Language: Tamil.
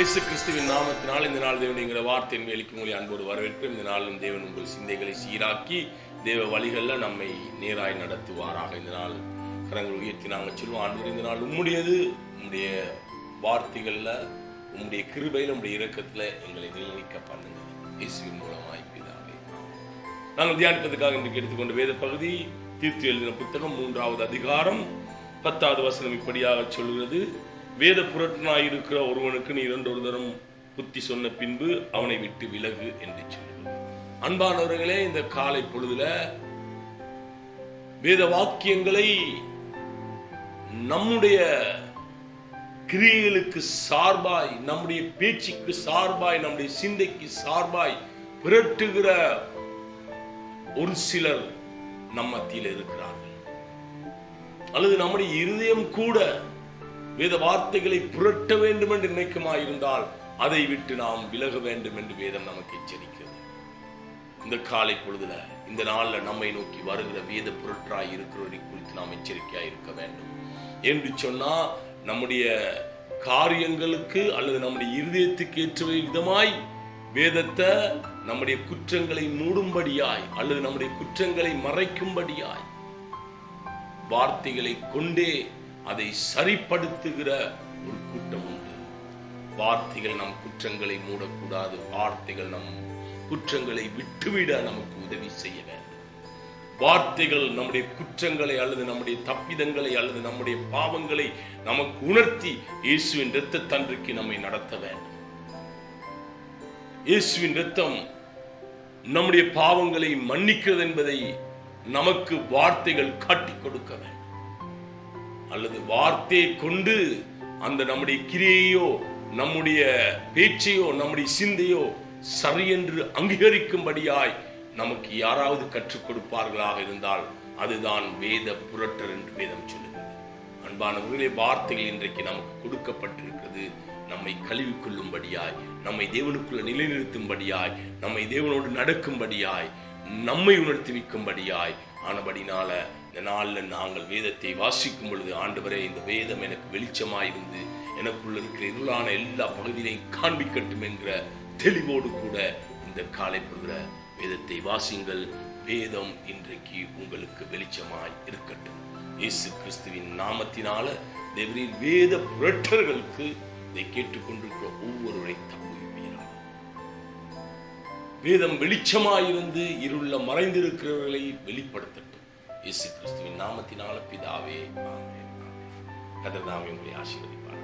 இயேசு கிறிஸ்துவின் நாமத்தினால் இந்த நாள் தேவனுடைய வார்த்தையின் வேலைக்கு உங்களை அன்போடு வரவேற்கிறேன். இந்த நாளும் தேவன் உங்கள் சிந்தைகளை சீராக்கி தேவ வழிகளில் நம்மை நேராய் நடத்துவாராக. இந்த நாள் கரங்கள் உயர்த்தி நாங்கள் சொல்லுவோம், ஆண்டவரே இந்த நாள் உம்முடையது, உம்முடைய வார்த்தைகளில், உம்முடைய கிருபையில், உம்முடைய இரக்கத்தில் எங்களை நிலைநிற்க பண்ணுங்க. இயேசுவின் மூலமாய் பிதாவே. நாங்கள் தியானிப்பதற்காக இன்றைக்கு எடுத்துக்கொண்ட வேத பகுதி தீர்த்து எழுதின புத்தகம் 3வது அதிகாரம் 10வது வசனம் இப்படியாக சொல்கிறது: வேத புரட்டனாயிருக்கிற ஒருவனுக்கு நீ இரண்டொரு தரம் புத்தி சொன்ன பின்பு அவனை விட்டு விலகு என்று சொல்லுவது. அன்பானவர்களே, இந்த காலை பொழுதுல வேத வாக்கியங்களை நம்முடைய கிரியைகளுக்கு சார்பாய், நம்முடைய பேச்சுக்கு சார்பாய், நம்முடைய சிந்தைக்கு சார்பாய் புரட்டுகிற ஒரு சிலர் நம் மத்தியில் இருக்கிறார்கள். அல்லது நம்முடைய இருதயம் கூட வேத வார்த்தைகளை புரட்ட வேண்டும் என்று நினைக்குமாயிருந்தால் அதை விட்டு நாம் விலக வேண்டும் என்று வேதம் நமக்கு எச்சரிக்கிறது. இந்த காலை பொழுதுல, இந்த நாள்ல நம்மை நோக்கி வருகிற வேத புரட்டாய் இருக்கிறவரை குறித்து நாம் எச்சரிக்கையாய் இருக்க வேண்டும். என்று சொன்னா, நம்முடைய காரியங்களுக்கு அல்லது நம்முடைய இருதயத்துக்கு ஏற்ற விதமாய் வேதத்தை நம்முடைய குற்றங்களை மூடும்படியாய் அல்லது நம்முடைய குற்றங்களை மறைக்கும்படியாய் வார்த்தைகளை கொண்டே அதை சரிப்படுத்துகிற ஒரு கூட்டம் உண்டு. வார்த்தைகள் நம் குற்றங்களை மூடக்கூடாது. வார்த்தைகள் நம் குற்றங்களை விட்டுவிட நமக்கு உதவி செய்ய வேண்டும். வார்த்தைகள் நம்முடைய குற்றங்களை அல்லது நம்முடைய தப்பிதங்களை அல்லது நம்முடைய பாவங்களை நமக்கு உணர்த்தி இயேசுவின் இரத்தத்தன்றைக்கு நம்மை நடத்த வேண்டும். இயேசுவின் இரத்தம் நம்முடைய பாவங்களை மன்னிக்கிறது என்பதை நமக்கு வார்த்தைகள் காட்டிக் கொடுக்க வேண்டும். அல்லது வார்த்தையை கொண்டு அந்த நம்முடைய கிரியையோ, நம்முடைய பேச்சையோ, நம்முடைய சிந்தையோ சரியென்று அங்கீகரிக்கும்படியாய் நமக்கு யாராவது கற்றுக் கொடுப்பார்களாக இருந்தால் அதுதான் வேத புரட்டர் என்று வேதம் சொல்லுகிறது. அன்பானவர்களே, வார்த்தைகள் இன்றைக்கு நமக்கு கொடுக்கப்பட்டிருக்கிறது நம்மை கழுவிக்கொள்ளும்படியாய், நம்மை தேவனுக்குள்ள நிலைநிறுத்தும்படியாய், நம்மை தேவனோடு நடக்கும்படியாய், நம்மை உணர்த்துவிக்கும்படியாய் ஆனபடினால இந்த நாளில் நாங்கள் வேதத்தை வாசிக்கும் பொழுது, ஆண்டவரே இந்த வேதம் எனக்கு வெளிச்சமாயிருந்து எனக்குள்ள இருக்கிற இருளான எல்லா பகுதியிலையும் காண்பிக்கட்டும் என்கிற தெளிவோடு கூட இந்த காலை பொழுதுல வேதத்தை வாசிங்கள். வேதம் இன்றைக்கு உங்களுக்கு வெளிச்சமாய் இருக்கட்டும். இயேசு கிறிஸ்துவின் நாமத்தினால தேவரின் வேத புரட்டர்களுக்கு இதை கேட்டுக்கொண்டிருக்கிற ஒவ்வொருவரை தப்புவிப்பீராக. வேதம் வெளிச்சமாயிருந்து இருள மறைந்திருக்கிறவர்களை வெளிப்படுத்தட்டும். இயேசு கிறிஸ்துவின் நாமத்தினால பிதாவே, ஆமென். கர்த்தர் தாமே உங்களை ஆசீர்வதிப்பார்.